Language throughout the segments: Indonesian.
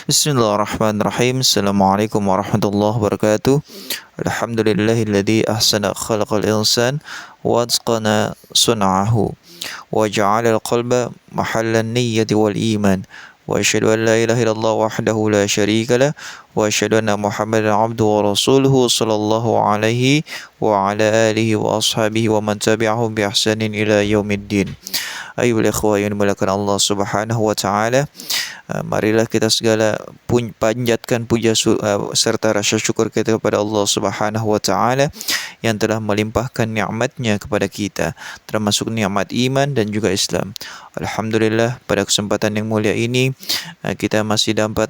Bismillahirrahmanirrahim. Assalamualaikum warahmatullahi wabarakatuh. Alhamdulillahilladzi ahsana khalaqal insan wa atqana sun'ahu wa ja'ala al-qalba mahallan niyyati wal iman. Wa asyhadu an la ilaha illallah wahdahu la syarika lah wa asyhadu anna Muhammadan abduhu wa rasuluhu sallallahu alaihi wa ala alihi wa ashabihi wa man tabi'ahum bi ihsanin ila yaumiddin. Ayyuhal ikhwah yang dimuliakan Allah Subhanahu wa taala, marilah kita segala panjatkan puja serta rasa syukur kita kepada Allah Subhanahu wa taala yang telah melimpahkan nikmat-Nya kepada kita, termasuk nikmat iman dan juga Islam. Alhamdulillah, pada kesempatan yang mulia ini kita masih dapat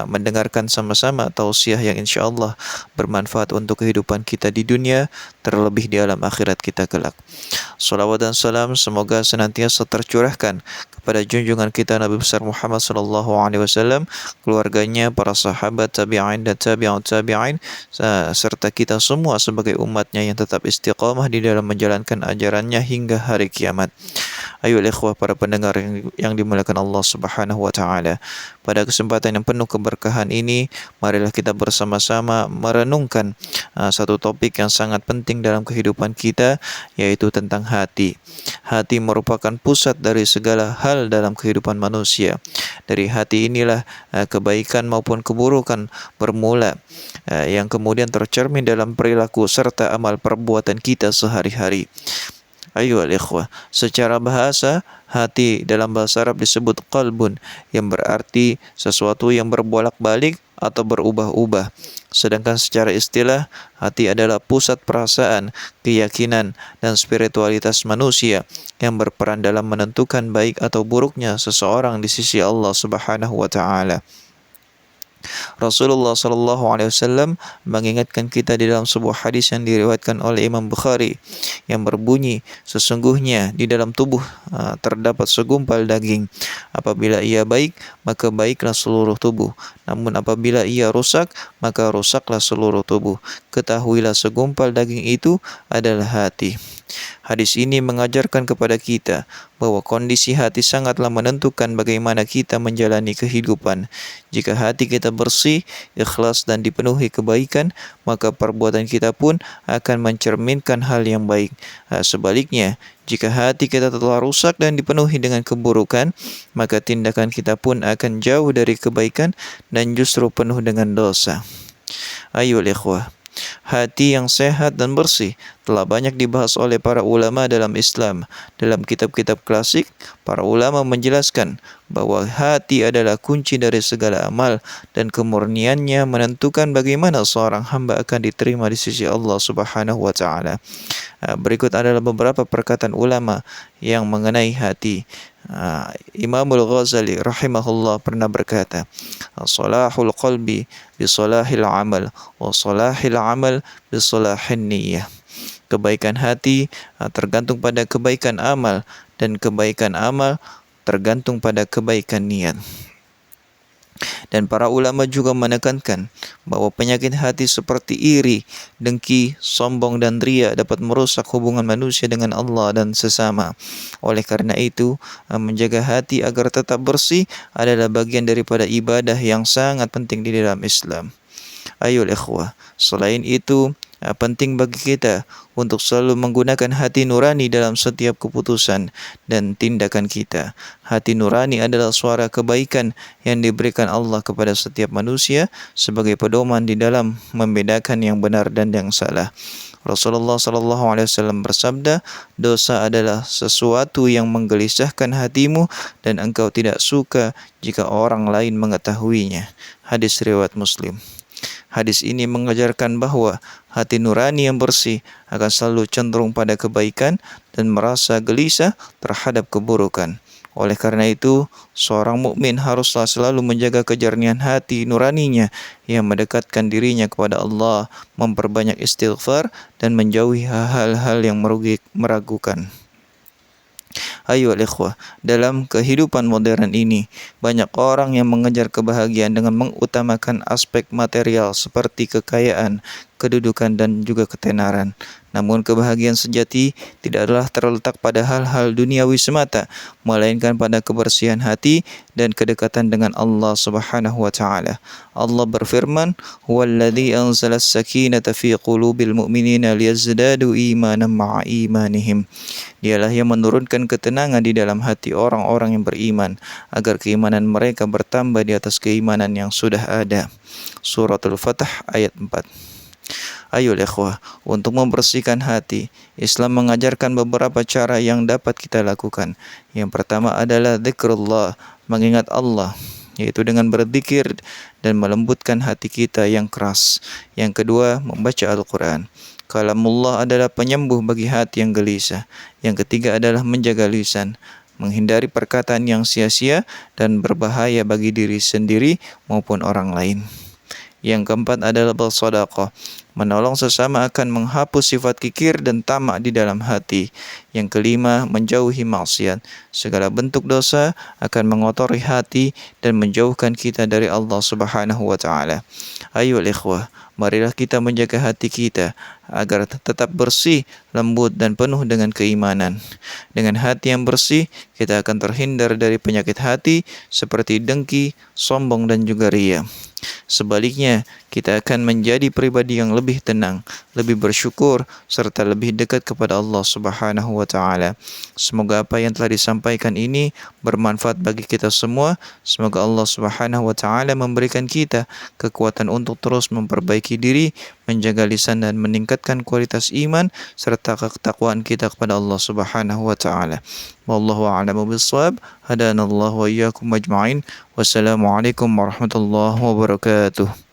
mendengarkan sama-sama tausiah yang insya-Allah bermanfaat untuk kehidupan kita di dunia, terlebih di alam akhirat kita kelak. Salawat dan salam semoga senantiasa tercurahkan kepada junjungan kita Nabi besar Muhammad sallallahu alaihi wasallam, keluarganya, para sahabat, tabi'in dan tabi'ut tabi'in, serta kita semua sebagai umatnya yang tetap istiqamah di dalam menjalankan ajarannya hingga hari kiamat. Ayo ikhwah para pendengar yang dimuliakan Allah Subhanahu wa taala. Pada kesempatan yang penuh keberkahan ini, marilah kita bersama-sama merenungkan satu topik yang sangat penting dalam kehidupan kita, yaitu tentang hati. Hati merupakan pusat dari segala hal dalam kehidupan manusia. Dari hati inilah kebaikan maupun keburukan bermula, yang kemudian tercermin dalam perilaku serta amal perbuatan kita sehari-hari. Ayo ikhwah, secara bahasa, hati dalam bahasa Arab disebut qalbun, yang berarti sesuatu yang berbolak-balik atau berubah-ubah. Sedangkan secara istilah, hati adalah pusat perasaan, keyakinan, dan spiritualitas manusia yang berperan dalam menentukan baik atau buruknya seseorang di sisi Allah Subhanahu wa taala. Rasulullah sallallahu alaihi wasallam mengingatkan kita di dalam sebuah hadis yang diriwayatkan oleh Imam Bukhari yang berbunyi, sesungguhnya di dalam tubuh terdapat segumpal daging. Apabila ia baik, maka baiklah seluruh tubuh. Namun apabila ia rusak, maka rusaklah seluruh tubuh. Ketahuilah segumpal daging itu adalah hati. Hadis ini mengajarkan kepada kita bahwa kondisi hati sangatlah menentukan bagaimana kita menjalani kehidupan. Jika hati kita bersih, ikhlas dan dipenuhi kebaikan, maka perbuatan kita pun akan mencerminkan hal yang baik. Sebaliknya, jika hati kita telah rusak dan dipenuhi dengan keburukan, maka tindakan kita pun akan jauh dari kebaikan dan justru penuh dengan dosa. Ayo ikhwah, hati yang sehat dan bersih telah banyak dibahas oleh para ulama dalam Islam. Dalam kitab-kitab klasik, para ulama menjelaskan bahwa hati adalah kunci dari segala amal dan kemurniannya menentukan bagaimana seorang hamba akan diterima di sisi Allah Subhanahu wa taala. Berikut adalah beberapa perkataan ulama yang mengenai hati. Imamul Ghazali rahimahullah pernah berkata, "Salahul qalbi bi salahil amal wa salahil amal bi salahin niyyah." Kebaikan hati tergantung pada kebaikan amal, dan kebaikan amal tergantung pada kebaikan niat. Dan para ulama juga menekankan bahwa penyakit hati seperti iri, dengki, sombong, dan ria dapat merusak hubungan manusia dengan Allah dan sesama. Oleh karena itu, menjaga hati agar tetap bersih adalah bagian daripada ibadah yang sangat penting di dalam Islam. Ayo ikhwah, selain itu, penting bagi kita untuk selalu menggunakan hati nurani dalam setiap keputusan dan tindakan kita. Hati nurani adalah suara kebaikan yang diberikan Allah kepada setiap manusia sebagai pedoman di dalam membedakan yang benar dan yang salah. Rasulullah sallallahu alaihi wasallam bersabda, "Dosa adalah sesuatu yang menggelisahkan hatimu dan engkau tidak suka jika orang lain mengetahuinya." Hadis riwayat Muslim. Hadis ini mengajarkan bahwa hati nurani yang bersih akan selalu cenderung pada kebaikan dan merasa gelisah terhadap keburukan. Oleh karena itu, seorang mukmin haruslah selalu menjaga kejernihan hati nuraninya yang mendekatkan dirinya kepada Allah, memperbanyak istighfar dan menjauhi hal-hal yang meragukan. Ayo ikhwah, dalam kehidupan modern ini, banyak orang yang mengejar kebahagiaan dengan mengutamakan aspek material seperti kekayaan, kedudukan dan juga ketenaran. Namun kebahagiaan sejati tidaklah terletak pada hal-hal duniawi semata, melainkan pada kebersihan hati dan kedekatan dengan Allah Subhanahu wa taala. Allah berfirman, "Huwallazi anzala as-sakinata fi qulubil mu'minina liyazdadu imanan ma'a imanihim." Dialah yang menurunkan ketenangan di dalam hati orang-orang yang beriman agar keimanan mereka bertambah di atas keimanan yang sudah ada. Suratul Fatah ayat 4. Ayo ikhwah, untuk membersihkan hati, Islam mengajarkan beberapa cara yang dapat kita lakukan. Yang pertama adalah zikrullah, mengingat Allah, yaitu dengan berzikir dan melembutkan hati kita yang keras. Yang kedua, membaca Al-Quran. Kalamullah adalah penyembuh bagi hati yang gelisah. Yang ketiga adalah menjaga lisan, menghindari perkataan yang sia-sia dan berbahaya bagi diri sendiri maupun orang lain. Yang keempat adalah bersedekah. Menolong sesama akan menghapus sifat kikir dan tamak di dalam hati. Yang kelima, menjauhi maksiat. Segala bentuk dosa akan mengotori hati dan menjauhkan kita dari Allah Subhanahu wa taala. Ayo ikhwah, marilah kita menjaga hati kita agar tetap bersih, lembut dan penuh dengan keimanan. Dengan hati yang bersih, kita akan terhindar dari penyakit hati seperti dengki, sombong dan juga riya. Sebaliknya, kita akan menjadi pribadi yang lebih tenang, lebih bersyukur, serta lebih dekat kepada Allah Subhanahu wa taala. Semoga apa yang telah disampaikan ini bermanfaat bagi kita semua. Semoga Allah Subhanahu wa taala memberikan kita kekuatan untuk terus memperbaiki diri, menjaga lisan dan meningkatkan kualitas iman serta ketakwaan kita kepada Allah Subhanahu wa taala. Wallahu a'lamu bissawab. Hadanallahu wa iyyakum ajma'in. Wassalamualaikum warahmatullahi wabarakatuh.